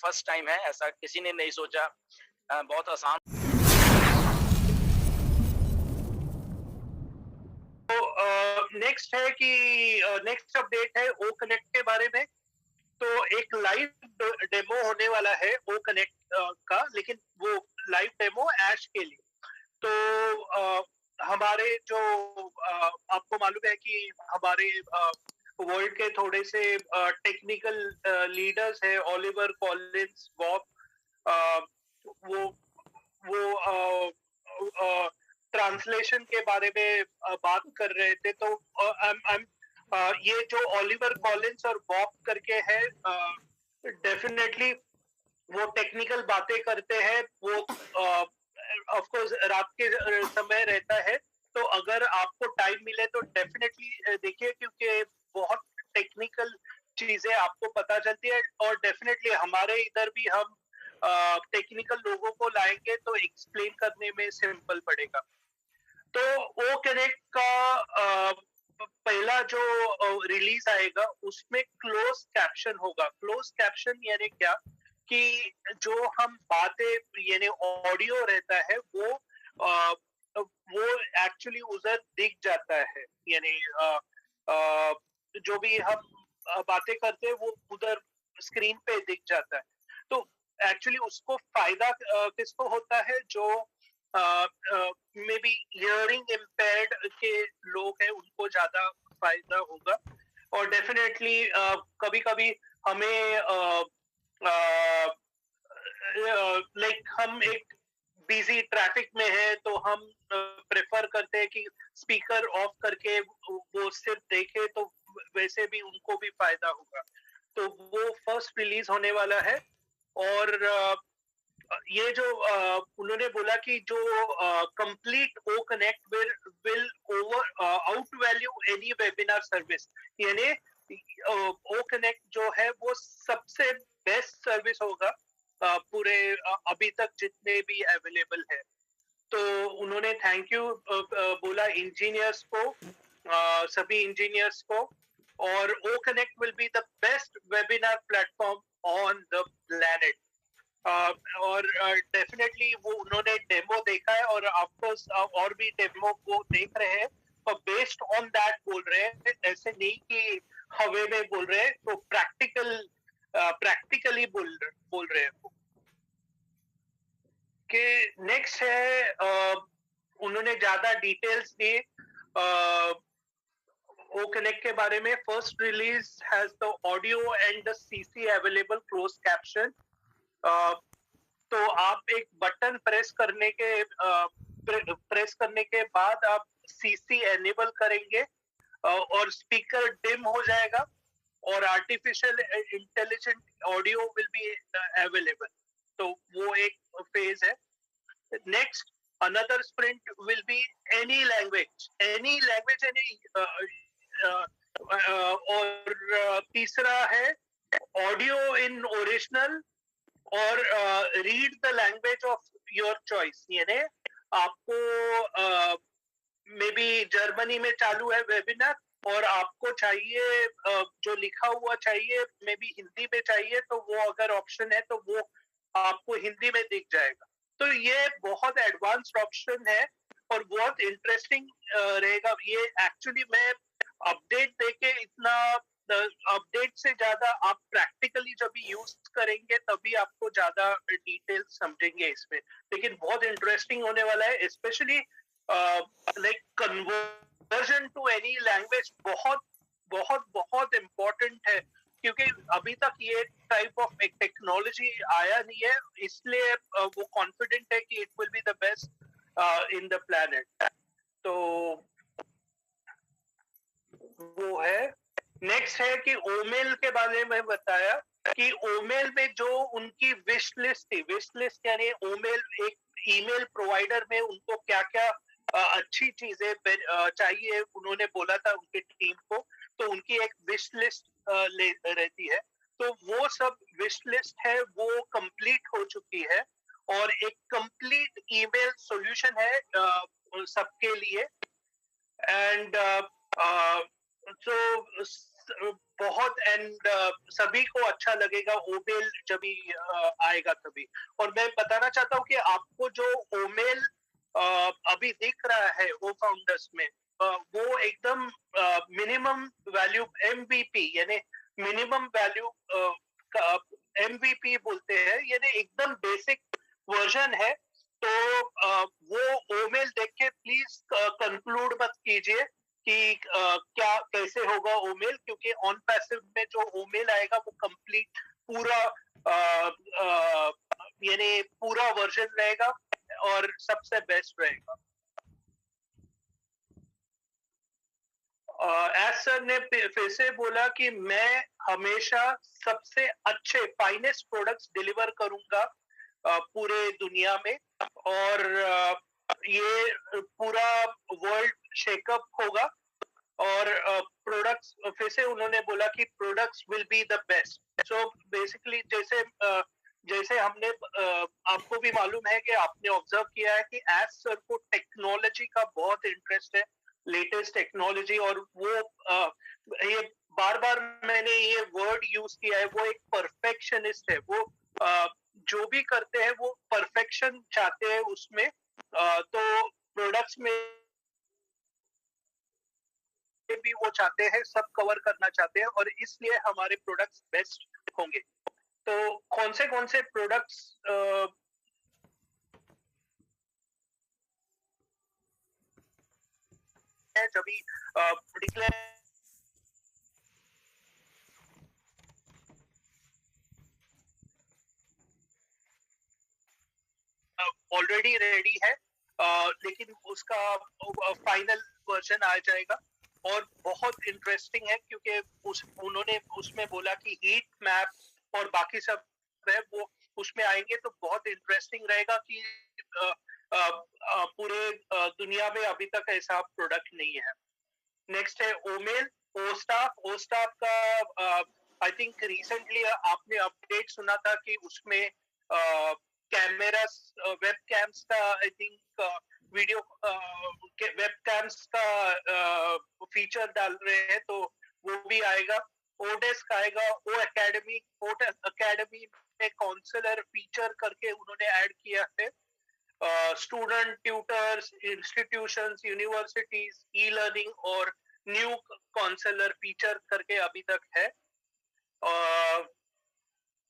First time है, ऐसा किसी ने नहीं सोचा। बहुत आसान। तो नेक्स्ट है कि नेक्स्ट अपडेट है ओ कनेक्ट के बारे में। तो एक लाइव डेमो होने वाला है ओ कनेक्ट का, लेकिन वो लाइव डेमो ऐश के लिए। तो हमारे जो आपको मालूम है कि हमारे वर्ल्ड के थोड़े से टेक्निकल लीडर्स हैं, ओलिवर कॉलिंस, बॉब, वो वो ट्रांसलेशन के बारे में बात कर रहे थे। तो ये जो ओलिवर कॉलिंस और बॉब करके है, डेफिनेटली वो टेक्निकल बातें करते हैं। वो ऑफ कोर्स रात के समय रहता है, तो अगर आपको टाइम मिले तो डेफिनेटली देखिए, क्योंकि बहुत टेक्निकल चीजें आपको पता चलती है। और डेफिनेटली हमारे इधर भी हम टेक्निकल लोगों को लाएंगे तो एक्सप्लेन करने में सिंपल पड़ेगा। तो ओ कनेक्ट का पहला जो रिलीज आएगा उसमें क्लोज कैप्शन होगा। क्लोज कैप्शन यानी क्या, कि जो हम बातें यानी ऑडियो रहता है वो एक्चुअली उधर दिख जाता है। यानी जो भी हम बातें करते हैं वो उधर स्क्रीन पे दिख जाता है। तो एक्चुअली उसको फायदा किसको होता है, जो मे बी हियरिंग इम्पेयर्ड के लोग हैं, उनको ज्यादा फायदा होगा। और डेफिनेटली कभी कभी हमें लाइक हम एक बिजी ट्रैफिक में है तो हम प्रेफर करते हैं कि स्पीकर ऑफ करके वो सिर्फ देखे, तो वैसे भी उनको भी फायदा होगा। तो वो फर्स्ट रिलीज होने वाला है। और ये जो उन्होंने बोला कि जो complete O Connect will over out value any webinar service. यानी ओ कनेक्ट जो है वो सबसे बेस्ट सर्विस होगा पूरे अभी तक जितने भी अवेलेबल है। तो उन्होंने थैंक यू बोला इंजीनियर्स को, सभी इंजीनियर्स को। और O Connect will be the best webinar platform on the planet. और डेफिनेटली वो उन्होंने डेमो देखा है और ऑफकोर्स और भी डेमो को देख रहे हैं, और बेस्ड ऑन दैट बोल रहे हैं, ऐसे नहीं कि हवे में बोल रहे हैं। तो प्रैक्टिकली बोल रहे हैं वो। कि नेक्स्ट है उन्होंने ज्यादा डिटेल्स दिए ओ कनेक्ट के बारे में। First release has the audio and the CC available close caption. तो आप एक बटन प्रेस करने के बाद आप सीसी एनेबल करेंगे और स्पीकर डिम हो जाएगा और artificial intelligent audio will be available. तो वो एक फेज है। Next, another sprint will be any language और तीसरा है ऑडियो इन ओरिजिनल और read the language of your choice. यानी आपको मे बी जर्मनी में चालू है वेबिनार और आपको चाहिए जो लिखा हुआ चाहिए, मे बी हिंदी में चाहिए, तो वो अगर ऑप्शन है तो वो आपको हिंदी में दिख जाएगा। तो ये बहुत एडवांस्ड ऑप्शन है और बहुत इंटरेस्टिंग रहेगा। ये एक्चुअली मैं अपडेट देके इतना अपडेट से ज्यादा आप प्रैक्टिकली जब भी यूज करेंगे तभी आपको ज्यादा डिटेल समझेंगे इसमें। लेकिन बहुत इंटरेस्टिंग होने वाला है, specially like conversion to any language बहुत बहुत बहुत इम्पोर्टेंट है, क्योंकि अभी तक ये टाइप ऑफ एक टेक्नोलॉजी आया नहीं है। इसलिए वो कॉन्फिडेंट है कि it will be the best in the planet. तो वो है। नेक्स्ट है कि ओमेल के बारे में बताया कि ओमेल में जो उनकी विश लिस्ट थी, विश लिस्ट यानी ओमेल एक ईमेल प्रोवाइडर में उनको क्या क्या अच्छी चीजें चाहिए, उन्होंने बोला था उनकी टीम को। तो उनकी एक विश लिस्ट रहती है। तो वो सब विश लिस्ट है वो कंप्लीट हो चुकी है और एक कंप्लीट ईमेल सॉल्यूशन है सबके लिए। एंड तो बहुत एंड सभी को अच्छा लगेगा ओमेल जब भी आएगा तभी। और मैं बताना चाहता हूँ कि आपको जो ओमेल अभी दिख रहा है वो फाउंडर्स में, वो एकदम मिनिमम वैल्यू MVP यानी मिनिमम वैल्यू का MVP बोलते हैं, यानी एकदम बेसिक वर्जन है। तो वो ओमेल देख के प्लीज कंक्लूड मत कीजिए कि क्या कैसे होगा ओमेल, क्योंकि ऑन पैसिव में जो ओमेल आएगा वो कंप्लीट पूरा यानी पूरा वर्जन रहेगा और सबसे बेस्ट रहेगा। एज सर ने फिर से बोला कि मैं हमेशा सबसे अच्छे फाइनेस्ट प्रोडक्ट्स डिलीवर करूंगा पूरे दुनिया में, और ये पूरा वर्ल्ड शेकअप होगा। और प्रोडक्ट्स फिर से उन्होंने बोला कि products will be the best. So basically जैसे हमने आपको भी मालूम है कि आपने ऑब्जर्व किया है कि एज सर को टेक्नोलॉजी का बहुत इंटरेस्ट है, लेटेस्ट टेक्नोलॉजी। और वो ये बार बार मैंने ये वर्ड यूज किया है, वो एक परफेक्शनिस्ट है। वो जो भी करते हैं वो परफेक्शन चाहते हैं उसमें। तो प्रोडक्ट्स में भी वो चाहते हैं, सब कवर करना चाहते हैं, और इसलिए हमारे प्रोडक्ट्स बेस्ट होंगे। तो कौन से प्रोडक्ट्स है जब भी डिक्लेयर ऑलरेडी रेडी है, लेकिन उसका फाइनल वर्जन आ जाएगा। और बहुत इंटरेस्टिंग है क्योंकि उन्होंने उसमें बोला कि हीट मैप और बाकी सब है वो उसमें आएंगे, तो बहुत इंटरेस्टिंग रहेगा कि पूरे दुनिया में अभी तक ऐसा प्रोडक्ट नहीं है। नेक्स्ट है ओमेल ओस्टाफ का आई थिंक रिसेंटली आपने अपडेट सुना था कि उसमें कैमरा वेब कैम्स का I think video web camps का फीचर डाल रहे हैं, तो वो भी आएगा। ओडेस्क आएगा, ओ अकेडमी में काउंसलर फीचर करके उन्होंने ऐड किया है। Student tutors, institutions, universities, e learning और न्यू काउंसलर फीचर करके अभी तक है।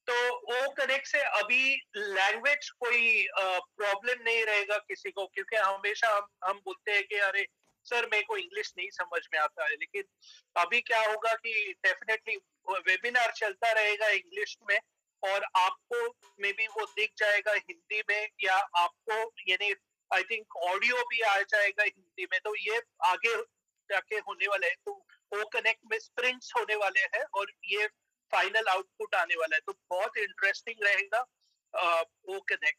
तो ओ कनेक्ट से अभी लैंग्वेज कोई प्रॉब्लम नहीं रहेगा किसी को, क्योंकि हमेशा हम बोलते हैं कि अरे सर मेरे को इंग्लिश नहीं समझ में आता है, लेकिन अभी क्या होगा कि डेफिनेटली वेबिनार चलता रहेगा इंग्लिश में, और आपको मे बी वो दिख जाएगा हिंदी में, या आपको यानी आई थिंक ऑडियो भी आ जाएगा हिंदी में। तो ये आगे जाके होने वाले है। तो ओ कनेक्ट में स्प्रिंट्स होने वाले हैं और ये फाइनल आउटपुट आने वाला है, तो बहुत इंटरेस्टिंग रहेगा ओ कनेक्ट।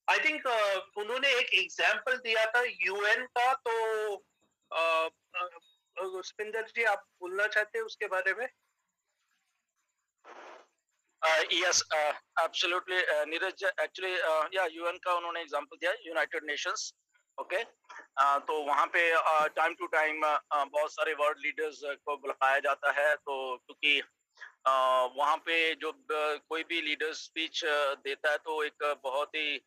आई थिंक उन्होंने एक एग्जाम्पल दिया था यूएन का, तो सुपिंदर जी आप बोलना चाहते हैं उसके बारे में? Yes, absolutely, Neeraj. एक्चुअली या यूएन का उन्होंने एग्जांपल दिया, यूनाइटेड नेशंस। ओके, तो वहाँ पे टाइम टू टाइम बहुत सारे वर्ल्ड लीडर्स को बुलाया जाता है। तो क्योंकि वहाँ पे जो कोई भी लीडर स्पीच देता है तो एक बहुत ही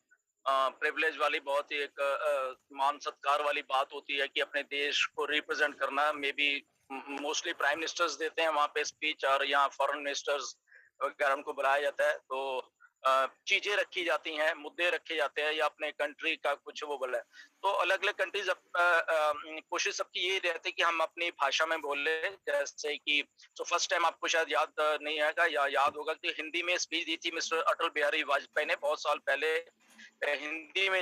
प्रिविलेज वाली, बहुत ही एक मान सत्कार वाली बात होती है कि अपने देश को रिप्रेजेंट करना। May be mostly prime ministers देते हैं वहाँ पे स्पीच, और यहाँ फॉरेन मिनिस्टर्स वगैरह उनको बुलाया जाता है। तो चीजें रखी जाती हैं, मुद्दे रखे जाते हैं, या अपने कंट्री का कुछ वो बोला है। तो अलग अलग कंट्रीज कोशिश सबकी ये रहती है कि हम अपनी भाषा में बोल ले। जैसे कि तो फर्स्ट टाइम आपको शायद याद नहीं आएगा या याद होगा कि हिंदी में स्पीच दी थी मिस्टर अटल बिहारी वाजपेयी ने बहुत साल पहले हिंदी में।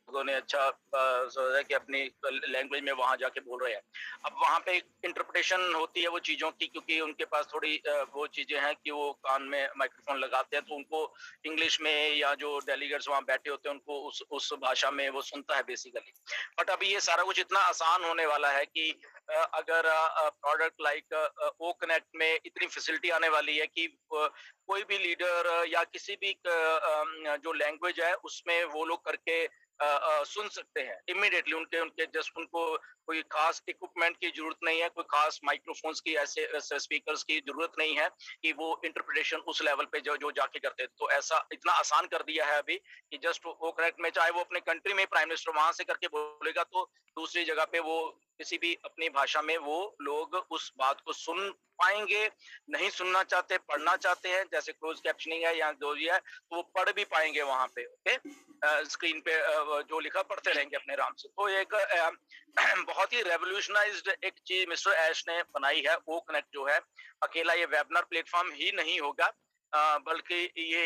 लोगों ने अच्छा सोचा कि अपनी लैंग्वेज में वहां जाके बोल रहे हैं। अब वहां पे इंटरप्रिटेशन होती है वो चीजों की, क्योंकि उनके पास थोड़ी वो चीजें हैं कि वो कान में माइक्रोफोन लगाते हैं, तो उनको इंग्लिश में, या जो डेलीगेट्स वहां बैठे होते हैं उनको उस भाषा में वो सुनता है बेसिकली। बट अभी ये सारा कुछ इतना आसान होने वाला है कि अगर प्रोडक्ट लाइक ओ कनेक्ट में इतनी फैसिलिटी आने वाली है कि कोई भी लीडर या किसी भी जो लैंग्वेज है उसमें वो लोग करके सुन सकते हैं इमीडिएटली। उनके उनके जस्ट उनको कोई खास इक्विपमेंट की जरूरत नहीं है, कोई खास माइक्रोफोन्स की, ऐसे स्पीकर्स की जरूरत नहीं है कि वो इंटरप्रिटेशन उस लेवल पे जो जो जाके करते हैं। तो ऐसा इतना आसान कर दिया है अभी कि जस्ट वो कनेक्ट में, चाहे वो अपने कंट्री में प्राइम मिनिस्टर वहां से करके बोलेगा तो दूसरी जगह पे वो किसी भी अपनी भाषा में वो लोग उस बात को सुन पाएंगे। नहीं सुनना चाहते, पढ़ना चाहते हैं, जैसे क्लोज कैप्शनिंग है या जो भी है, तो वो पढ़ भी पाएंगे वहां पे। ओके, स्क्रीन पे जो लिखा पढ़ते रहेंगे अपने आराम से। तो एक बहुत ही रेवोल्यूशनाइज्ड एक चीज मिस्टर ऐश ने बनाई है। वो कनेक्ट जो है अकेला ये वेबिनार प्लेटफॉर्म ही नहीं होगा, बल्कि ये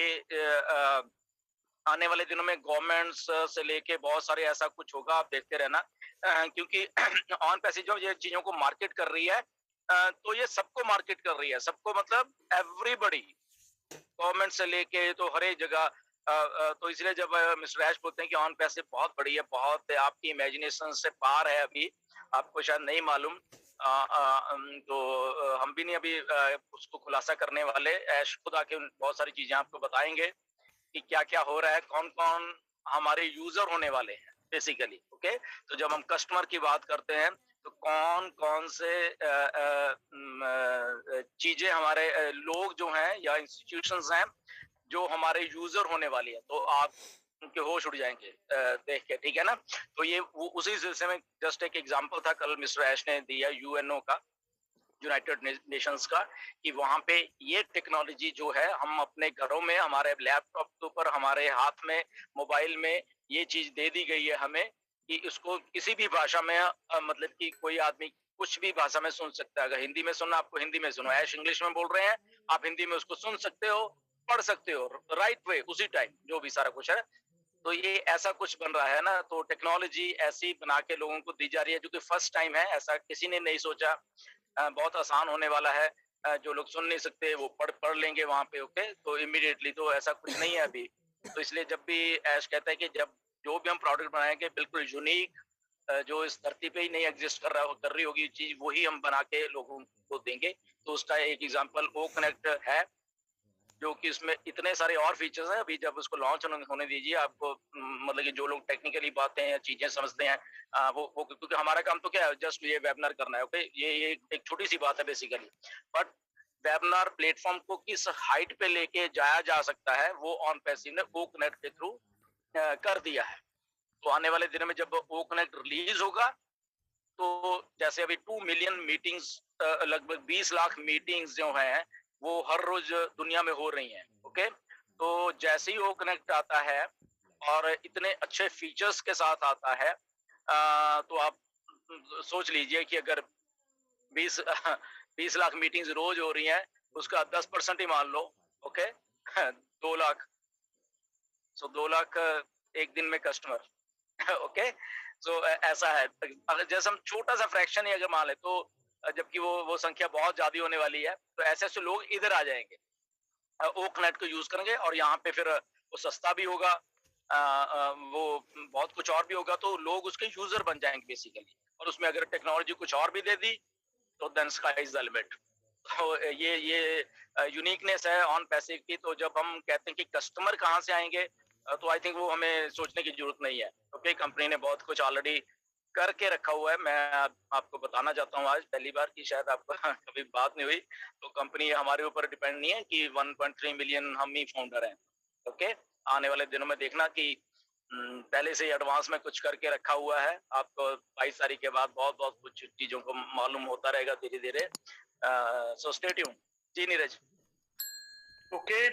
आने वाले दिनों में गवर्नमेंट्स से लेके बहुत सारे ऐसा कुछ होगा, आप देखते रहना। क्योंकि ऑन पैसेज जो ये चीजों को मार्केट कर रही है, तो ये सबको मार्केट कर रही है, सबको मतलब एवरीबडी, गवर्नमेंट से लेके तो हर एक जगह। तो इसलिए जब मिस्टर ऐश बोलते हैं कि ऑन पैसे बहुत बड़ी है, बहुत आपकी इमेजिनेशन से पार है, अभी आपको शायद नहीं मालूम। तो हम भी नहीं अभी उसको खुलासा करने वाले। ऐश खुद आके बहुत सारी चीजें आपको बताएंगे कि क्या क्या हो रहा है, कौन कौन हमारे यूजर होने वाले हैं बेसिकली। ओके, तो जब हम कस्टमर की बात करते हैं तो कौन कौन से चीजें हमारे लोग जो हैं या इंस्टीट्यूशंस हैं जो हमारे यूजर होने वाली है, तो आप उनके होश उड़ जाएंगे देख के, ठीक है ना। तो ये उसी सिलसिले में जस्ट एक एग्जांपल था कल मिस्टर ऐश ने दिया यूएनओ का, यूनाइटेड नेशंस का, कि वहां पे ये टेक्नोलॉजी जो है हम अपने घरों में, हमारे लैपटॉप के ऊपर, हमारे हाथ में, मोबाइल में ये चीज दे दी गई है हमें कि इसको किसी भी भाषा में मतलब कि कोई आदमी कुछ भी भाषा में सुन सकता है। अगर हिंदी में सुनना, आपको हिंदी में सुनो, ऐश इंग्लिश में बोल रहे हैं, आप हिंदी में उसको सुन सकते हो, पढ़ सकते हो राइट वे उसी टाइम, जो भी सारा कुछ है। तो ये ऐसा कुछ बन रहा है ना, तो टेक्नोलॉजी ऐसी बना के लोगों को दी जा रही है, जो कि फर्स्ट टाइम है, ऐसा किसी ने नहीं सोचा। बहुत आसान होने वाला है। जो लोग सुन नहीं सकते वो पढ़ पढ़ लेंगे वहां पे। ओके, तो इमीडिएटली तो ऐसा कुछ नहीं है अभी। तो इसलिए जब भी ऐश कहता है कि जब जो भी हम प्रोडक्ट बनाएंगे बिल्कुल यूनिक, जो इस धरती पे ही नहीं एग्जिस्ट कर रही होगी चीज, वही हम बना के लोगों को देंगे। तो उसका एक एग्जांपल ओ कनेक्ट है, जो कि इसमें इतने सारे और फीचर्स हैं। अभी जब उसको लॉन्च होने दीजिए आपको, मतलब कि जो लोग टेक्निकली बातें या चीजें समझते हैं, वो क्योंकि हमारा काम तो क्या है, जस्ट ये वेबिनार करना है। ओके, ये एक छोटी सी बात है बेसिकली। बट वेबिनार प्लेटफॉर्म को किस हाइट पे लेके जाया जा सकता है, वो ऑन पैसिव ने ओ कनेक्ट के थ्रू कर दिया है। तो आने वाले दिनों में जब ओ कनेक्ट रिलीज होगा, तो जैसे अभी 2 मिलियन मीटिंग्स, लगभग 20 लाख मीटिंग्स जो हैं वो हर रोज दुनिया में हो रही हैं। ओके, तो जैसे ही वो कनेक्ट आता है और इतने अच्छे फीचर्स के साथ आता है, तो आप सोच लीजिए कि अगर 20 20 लाख मीटिंग्स रोज हो रही हैं, उसका 10% ही मान लो। ओके, 2 लाख, सो 2 लाख एक दिन में कस्टमर। ओके, सो ऐसा है। अगर जैसे हम छोटा सा फ्रैक्शन ही अगर मान ले, तो जबकि वो संख्या बहुत ज्यादा होने वाली है, तो ऐसे ऐसे लोग इधर आ जाएंगे, ओक नेट को यूज करेंगे, और यहाँ पे फिर वो सस्ता भी होगा, वो बहुत कुछ और भी होगा, तो लोग उसके यूजर बन जाएंगे बेसिकली। और उसमें अगर टेक्नोलॉजी कुछ और भी दे दी तो then sky is the limit. तो ये यूनिकनेस है ऑन पैसिव की। तो जब हम कहते हैं कि कस्टमर कहाँ से आएंगे, तो आई थिंक वो हमें सोचने की जरूरत नहीं है, क्योंकि कंपनी ने बहुत कुछ ऑलरेडी करके रखा हुआ है। मैं आपको बताना चाहता हूँ आज पहली बार, की शायद आपको कभी बात नहीं हुई, तो कंपनी हमारे ऊपर डिपेंड नहीं है कि 1.3 मिलियन हम ही फाउंडर हैं। ओके, आने वाले दिनों में देखना कि पहले से ही एडवांस में कुछ करके रखा हुआ है। आपको 22 तारीख के बाद बहुत बहुत कुछ चीजों को मालूम होता रहेगा धीरे धीरे। So stay tuned. जी नीरज। ओके,